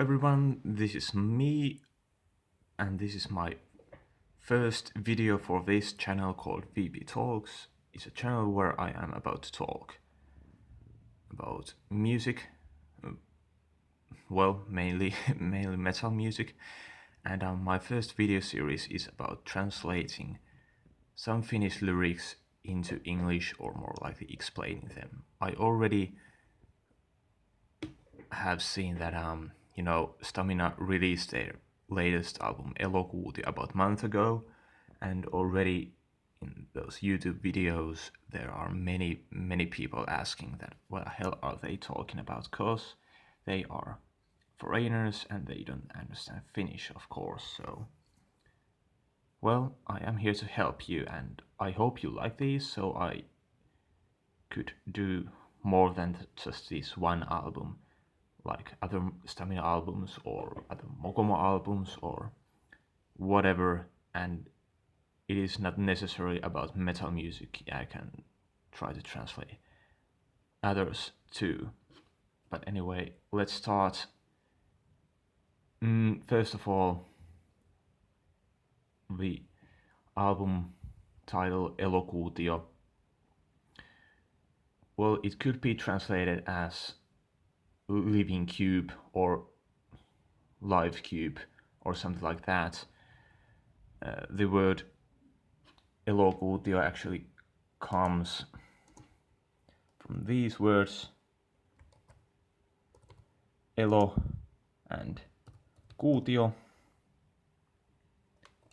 everyone, this is me, and this is my first video for this channel called VB Talks. It's a channel where I am about to talk about music, mainly metal music, and my first video series is about translating some Finnish lyrics into English, or more likely explaining them. I already have seen that Stam1na released their latest album Elokuutio about a month ago, and already in those YouTube videos there are many people asking that what the hell are they talking about, cause they are foreigners and they don't understand Finnish, of course. So well, I am here to help you, and I hope you like these, so I could do more than just this one album, like other Stam1na albums or other Mokomo albums or whatever. And it is not necessarily about metal music. I can try to translate others too. But anyway, let's start. First of all, the album title Elokuutio. Well, it could be translated as living cube or live cube or something like that. The word Elokuutio actually comes from these words elo and kuutio.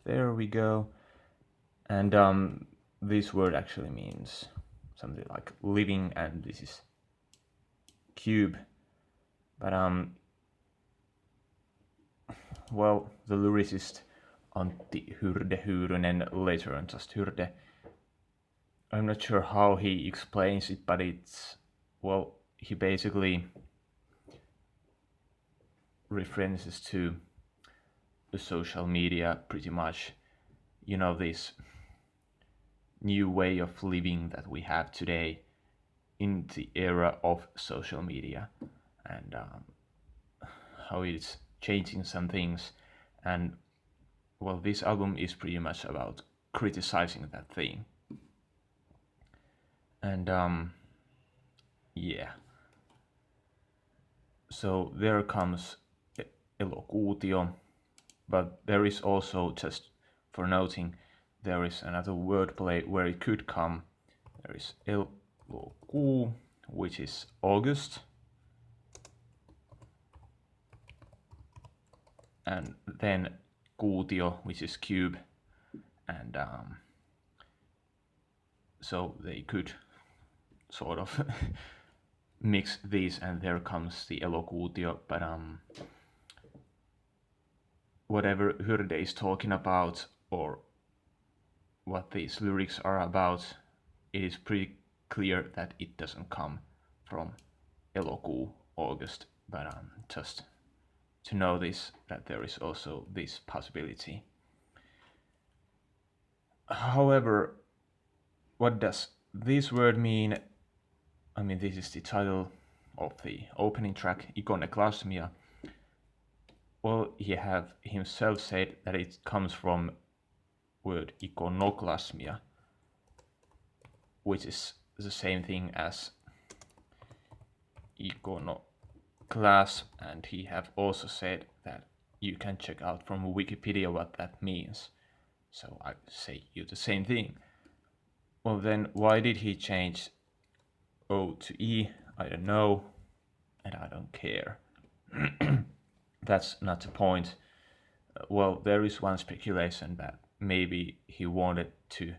There we go. And this word actually means something like living, and this is cube. But well, the lyricist Antti Hyrde Hyyrynen, later on just Hyrde, I'm not sure how he explains it, but it's, well, he basically references to the social media pretty much, this new way of living that we have today in the era of social media, and how it's changing some things. And well, this album is pretty much about criticizing that thing. And yeah, so there comes Elokuutio, but there is also, just for noting, there is another wordplay where it could come. There is Elokuu, which is August, and then kuutio, which is cube, and so they could sort of mix these, and there comes the Elokuutio. But whatever Hyrde is talking about, or what these lyrics are about, it is pretty clear that it doesn't come from Elokuu, August, but just to know this, that there is also this possibility. However, what does this word mean? I mean, this is the title of the opening track, Ikoneklasmia. Well, he have himself said that it comes from word Ikoneklasmia, which is the same thing as iconoclasm, and he have also said that you can check out from Wikipedia what that means. So I say you the same thing. Well, then why did he change O to E? I don't know, and I don't care. That's not the point. Well, there is one speculation that maybe he wanted to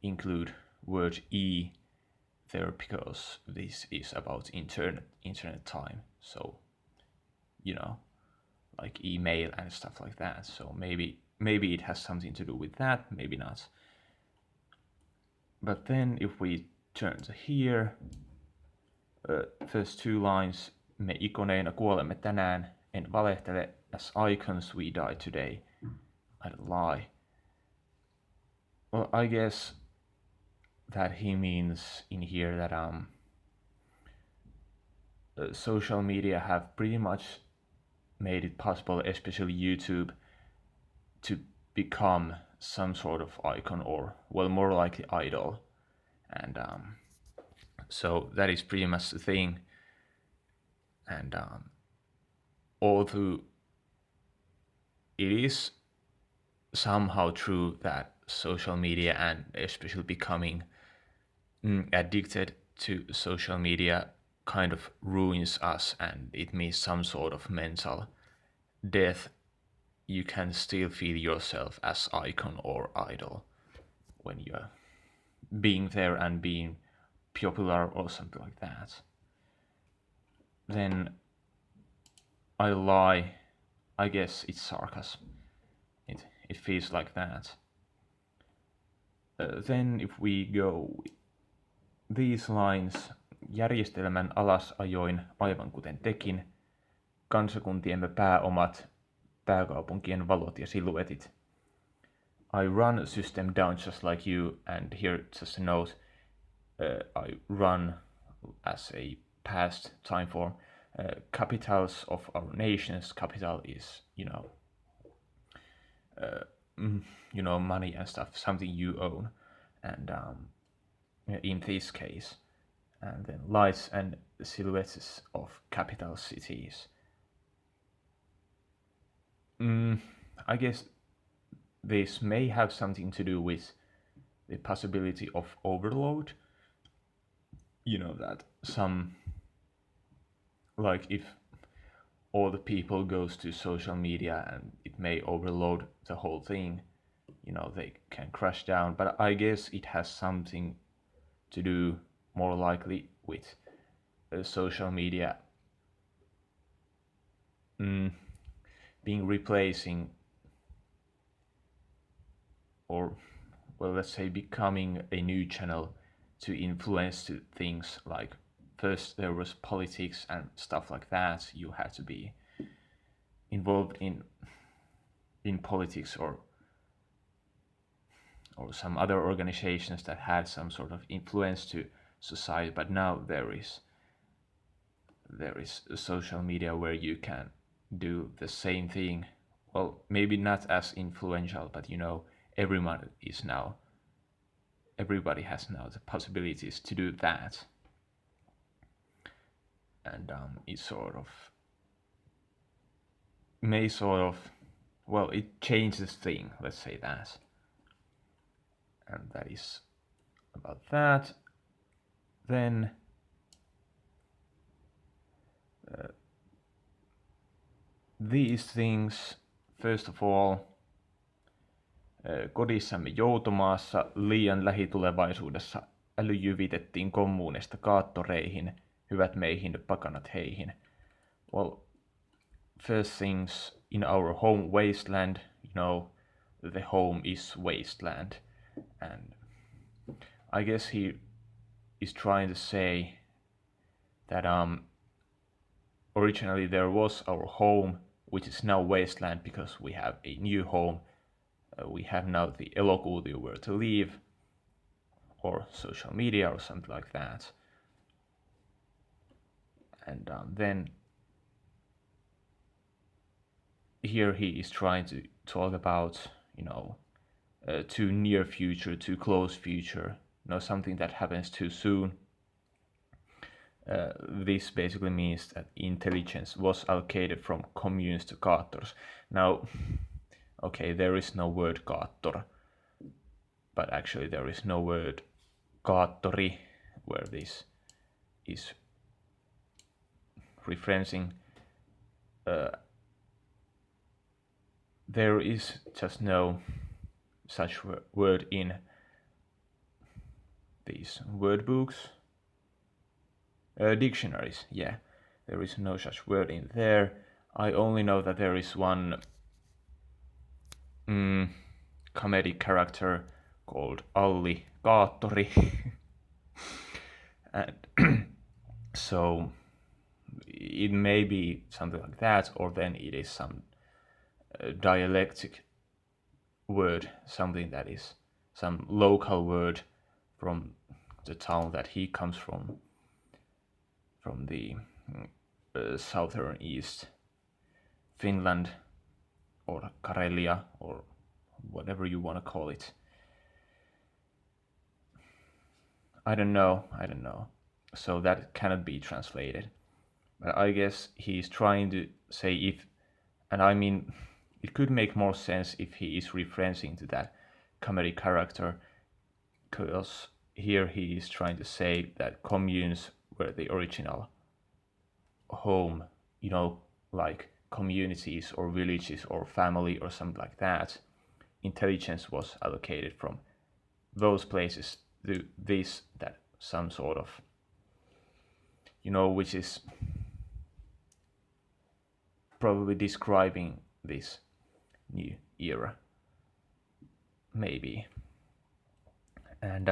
include word E there because this is about internet time, so like email and stuff like that. So maybe it has something to do with that, maybe not. But then if we turn to here, first two lines, me ikoneina kuolemme tänään, en valehtele, as icons we die today, I don't lie. Well, I guess that he means in here that social media have pretty much made it possible, especially YouTube, to become some sort of icon, or well, more likely idol. And so that is pretty much the thing. And although it is somehow true that social media, and especially becoming addicted to social media, kind of ruins us, and it means some sort of mental death, you can still feel yourself as icon or idol when you're being there and being popular or something like that. Then I lie. I guess it's sarcasm. It feels like that. Then if we go these lines, järjestelmän alasajoin aivan kuten tekin, kansakuntiemme pääomat, pääkaupunkien valot ja siluetit. I run a system down just like you, and here just a note, I run as a past time form. Capitals of our nations, capital is, money and stuff, something you own, and in this case, and then lights and silhouettes of capital cities. I guess this may have something to do with the possibility of overload. That some, like if all the people goes to social media and it may overload the whole thing, they can crash down. But I guess it has something to do more likely with social media being replacing, or well, let's say becoming a new channel to influence things. Like first there was politics and stuff like that, you had to be involved in politics or some other organizations that had some sort of influence to society. But now there is social media where you can do the same thing. Well, maybe not as influential, but everybody has now the possibilities to do that. And it it changes thing, let's say that. And that is about that. Then these things, first of all, kodissamme joutomaassa liian lähitulevaisuudessa äly jyvitettiin kommunista kaattoreihin, hyvät meihin, pakanat heihin. Well, first things, in our home wasteland, the home is wasteland. And I guess he is trying to say that originally there was our home, which is now wasteland because we have a new home. We have now the Elokuutio where to live, or social media or something like that. And then here he is trying to talk about, too near future, too close future, something that happens too soon. This basically means that intelligence was allocated from communes to kaattors. Now, okay, there is no word kaattor, but actually there is no word kaattori where this is referencing. There is just no such word in these word books. Dictionaries, yeah, there is no such word in there. I only know that there is one comedic character called Alli Kaattori. And so it may be something like that, or then it is some dialectic word, something that is some local word from the town that he comes from the southern east Finland or Karelia or whatever you want to call it. I don't know. So that cannot be translated. But I guess he's trying to say if, and I mean, it could make more sense if he is referencing to that comedy character, because here he is trying to say that communes were the original home, like communities or villages or family or something like that. Intelligence was allocated from those places to this, that some sort of, which is probably describing this new era, maybe. And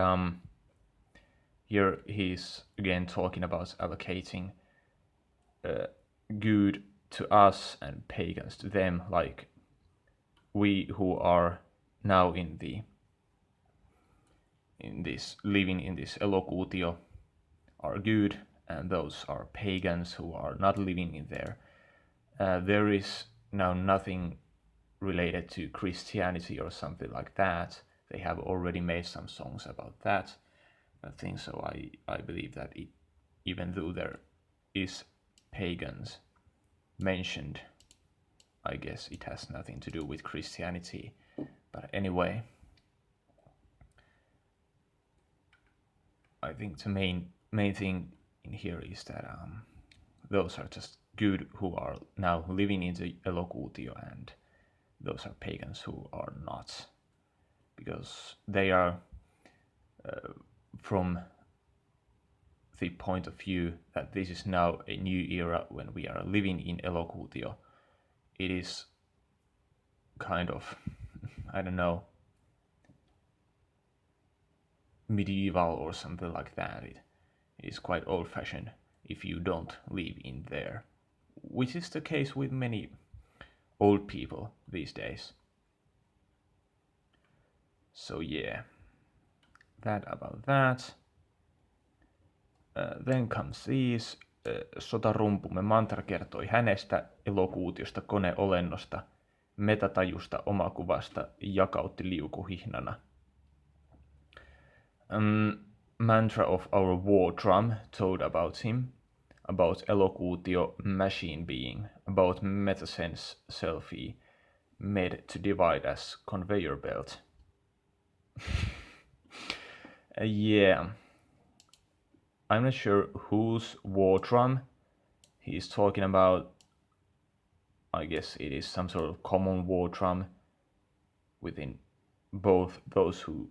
here he's again talking about allocating good to us and pagans to them, like we who are now living in this Elokuutio are good, and those are pagans who are not living in there. There is now nothing related to Christianity or something like that. They have already made some songs about that, I think. So I believe that even though there is pagans mentioned, I guess it has nothing to do with Christianity. But anyway, I think the main thing in here is that those are just good who are now living in the Elokuutio, and those are pagans who are not, because they are from the point of view that this is now a new era when we are living in Elokuutio. It is kind of, I don't know, medieval or something like that. It is quite old-fashioned if you don't live in there, which is the case with many old people these days. So yeah, that about that. Then comes these. Sotarumpumme Mantra kertoi hänestä, Elokuutiosta, koneolennosta, metatajusta, omakuvasta, jakautti liukuhihnana. Mantra of our war drum told about him, about Elokuutio machine being, about metasense selfie, made to divide as conveyor belt. Yeah. I'm not sure whose war drum he's talking about. I guess it is some sort of common war drum within both those who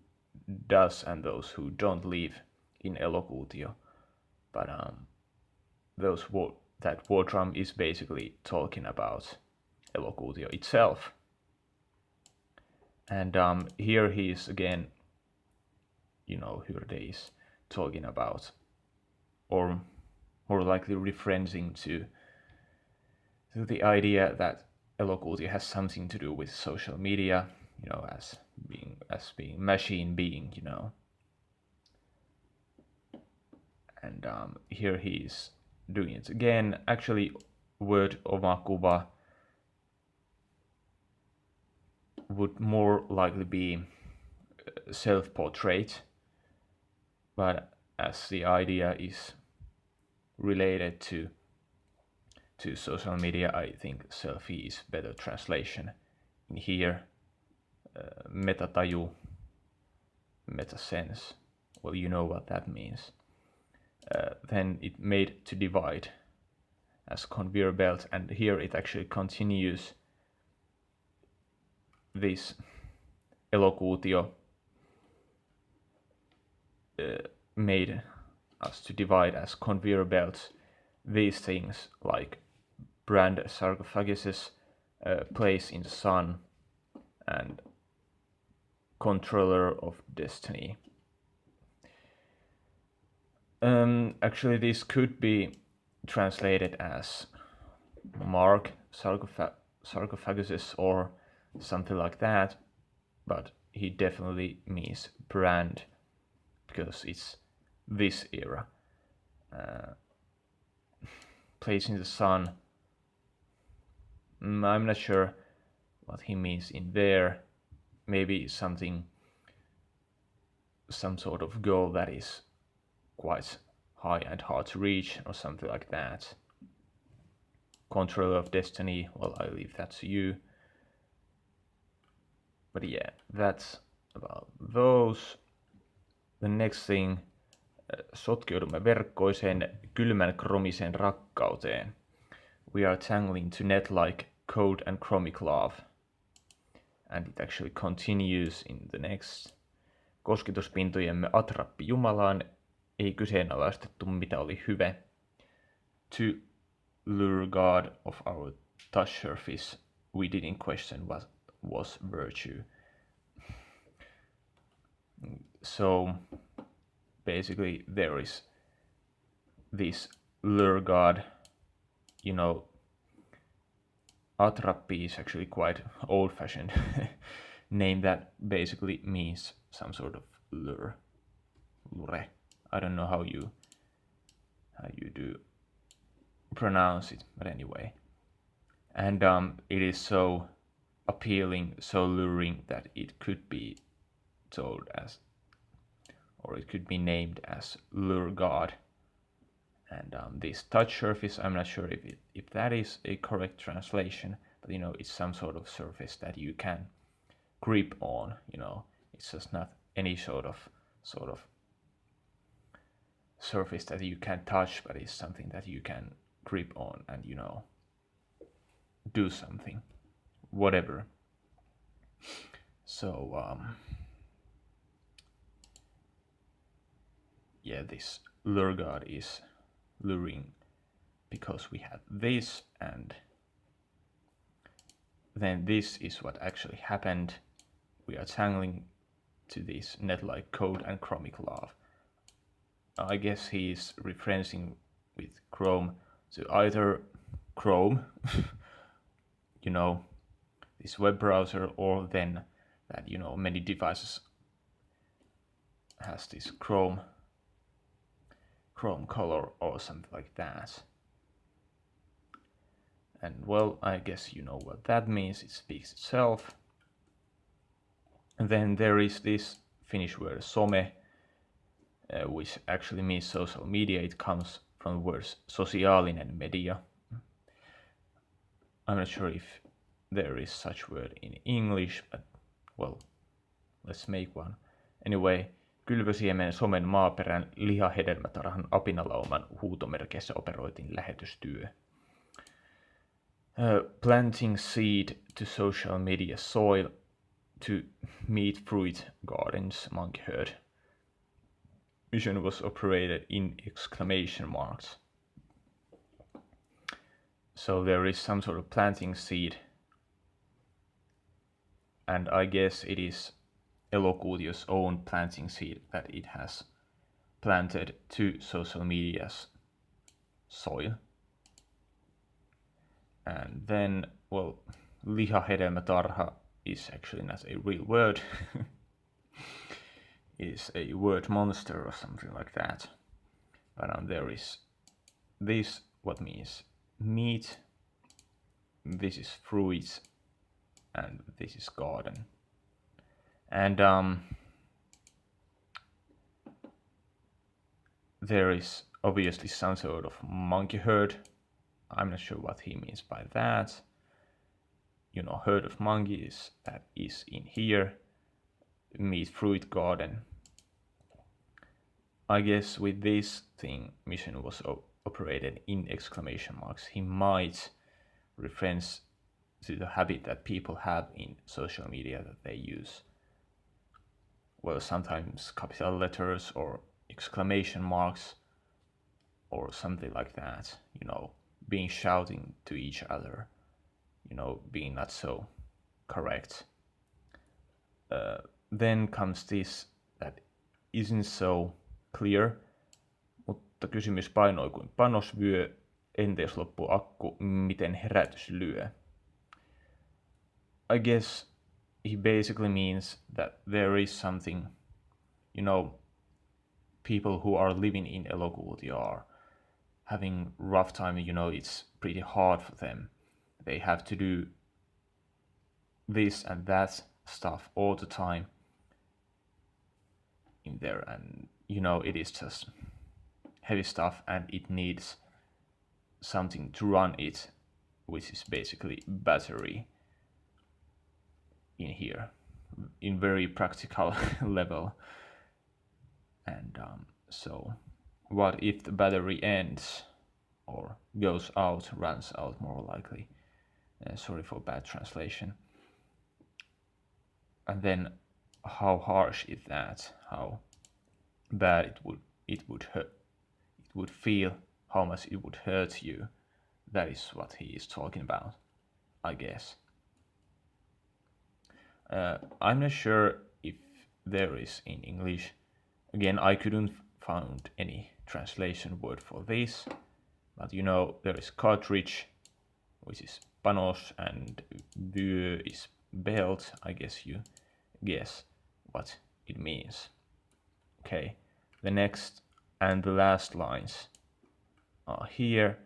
does and those who don't live in Elokuutio. But that war drum is basically talking about Elokuutio itself. And here he is again, Hyrde is talking about, or more likely referencing to the idea that Elokuutio has something to do with social media, as being machine being, And here he's doing it again. Actually, word omakuva would more likely be self-portrait, but as the idea is related to social media, I think selfie is better translation. In here, metataju, metasense, well, you know what that means. Then it made to divide as conveyor belt, and here it actually continues this Elokuutio made us to divide as conveyor belts these things like brand sarcophaguses, place in the sun, and controller of destiny. Actually, this could be translated as mark sarcophaguses or something like that, but he definitely means brand, because it's this era. Place in the sun, I'm not sure what he means in there. Maybe some sort of goal that is quite high and hard to reach, or something like that. Control of destiny, well, I leave that to you. But yeah, that's about those. The next thing, sotkeudumme verkkoiseen, kylmän kromiseen rakkauteen. We are tangling to net like cold and chromic love. And it actually continues in the next. Kosketuspintojemme atrappi Jumalaan, ei kyseenalaistettu mitä oli hyve. To lure God of our touch surface, we didn't question what was virtue. So basically there is this lure God, atrappi is actually quite old-fashioned name that basically means some sort of lure. I don't know how you do pronounce it, but anyway. And it is so appealing, so luring that it could be told as, or it could be named as lure God. And this touch surface, I'm not sure if that is a correct translation, but it's some sort of surface that you can grip on. It's just not any sort of surface that you can touch, but it's something that you can grip on and do something, whatever. So yeah, this lure God is luring because we have this, and then this is what actually happened. We are tangling to this net-like code and chromic love. I guess he is referencing with Chrome to either Chrome, this web browser, or then that many devices has this Chrome color or something like that. And well, I guess you know what that means. It speaks itself. And then there is this Finnish word some, which actually means social media. It comes from the words sosiaalinen media. I'm not sure if there is such word in English, but well, let's make one. Anyway, kylvösiemen somen maaperän lihahedelmätarhan apinalauman huutomerkeissä operoitin lähetystyö. Planting seed to social media soil to meat fruit gardens monkey herd. Mission was operated in exclamation marks. So there is some sort of planting seed, and I guess it is Elokuutio's own planting seed that it has planted to social media's soil. And then, well, lihahedelmätarha is actually not a real word. It is a word monster or something like that. But there is this, what means meat, this is fruits, and this is garden. And there is obviously some sort of monkey herd. I'm not sure what he means by that. Herd of monkeys that is in here. Meat fruit garden. I guess with this thing, mission was operated in exclamation marks. He might reference to the habit that people have in social media that they use, well, sometimes capital letters or exclamation marks or something like that, being shouting to each other, being not so correct. Then comes this that isn't so clear, mutta kysymys painoi kuin panosvyö, entees loppu akku, miten herätys lyö. I guess he basically means that there is something, people who are living in Elokuutio are having rough time, it's pretty hard for them. they have to do this and that stuff all the time in there, and it is just heavy stuff, and it needs something to run it, which is basically battery in here, in very practical level. And so what if the battery ends or goes out, runs out more likely? Sorry for bad translation. And then how harsh is that? How bad it would feel, how much it would hurt you. That is what he is talking about, I guess. I'm not sure if there is in English. Again, I couldn't find any translation word for this, but there is cartridge, which is panos, and vyö is belt. I guess you guess what it means. Okay, the next and the last lines are here.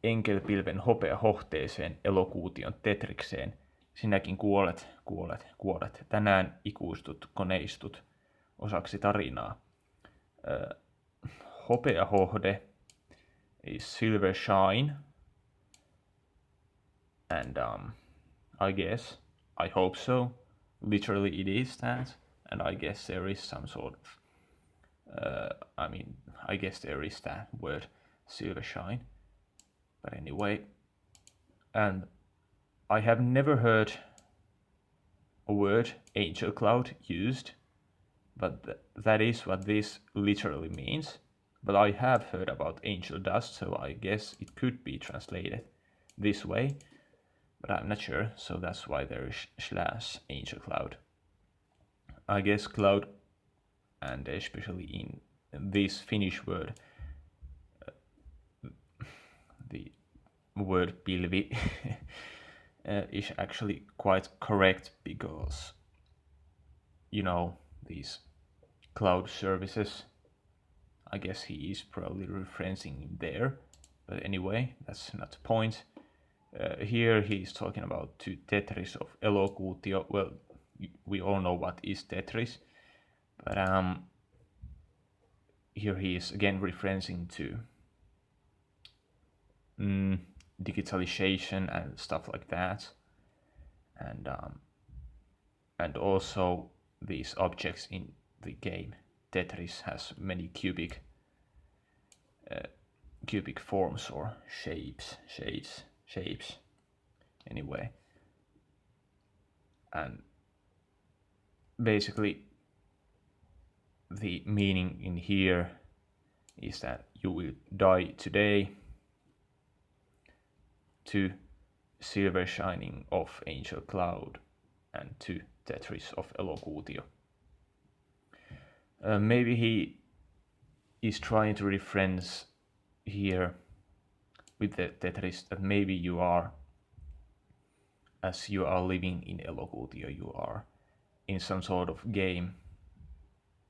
Enkelpilven hopeahohteeseen elokuution tetrikseen. Sinäkin kuolet, kuolet, kuolet. Tänään ikuistut, koneistut osaksi tarinaa. Hopeahohde is silver shine. And I guess, I hope so. Literally it is that. And I guess there is some sort of, I guess there is that word, silver shine. But anyway, and I have never heard a word, angel cloud, used, but that is what this literally means. But I have heard about angel dust, so I guess it could be translated this way, but I'm not sure, so that's why there is / angel cloud. I guess cloud, and especially in this Finnish word, the word pilvi is actually quite correct, because these cloud services, I guess he is probably referencing there, but anyway, that's not the point. Here he's talking about to Tetris of Elokuutio. Well, we all know what is Tetris, but here he is again referencing to digitalization and stuff like that, and also these objects in the game. Tetris has many cubic forms or shapes. Anyway, and basically the meaning in here is that you will die today, to silver shining of angel cloud, and to Tetris of Elokuutio. Maybe he is trying to reference here with the Tetris that maybe you are, as you are living in Elokuutio, you are in some sort of game,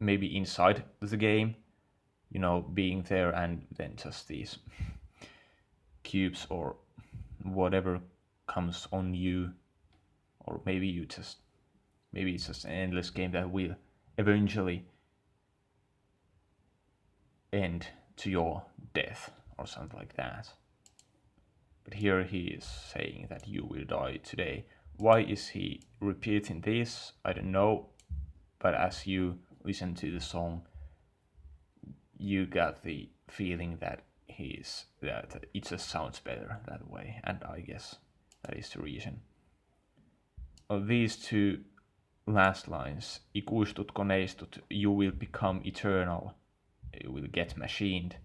maybe inside the game, being there, and then just these cubes or whatever comes on you, or maybe it's just an endless game that will eventually end to your death or something like that. But here he is saying that you will die today. Why is he repeating this? I don't know, but as you listen to the song, you got the feeling that it just sounds better that way, and I guess that is the reason. Of these two last lines, ikuistut koneistut, you will become eternal, you will get machined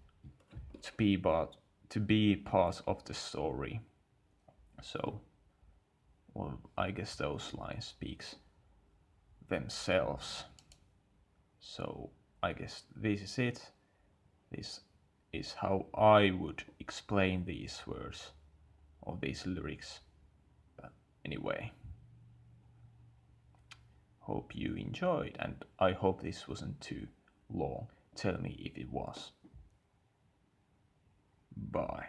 to be part of the story. So, well, I guess those lines speaks themselves. So I guess this is it. This is how I would explain these words or these lyrics. But anyway, hope you enjoyed, and I hope this wasn't too long. Tell me if it was. Bye.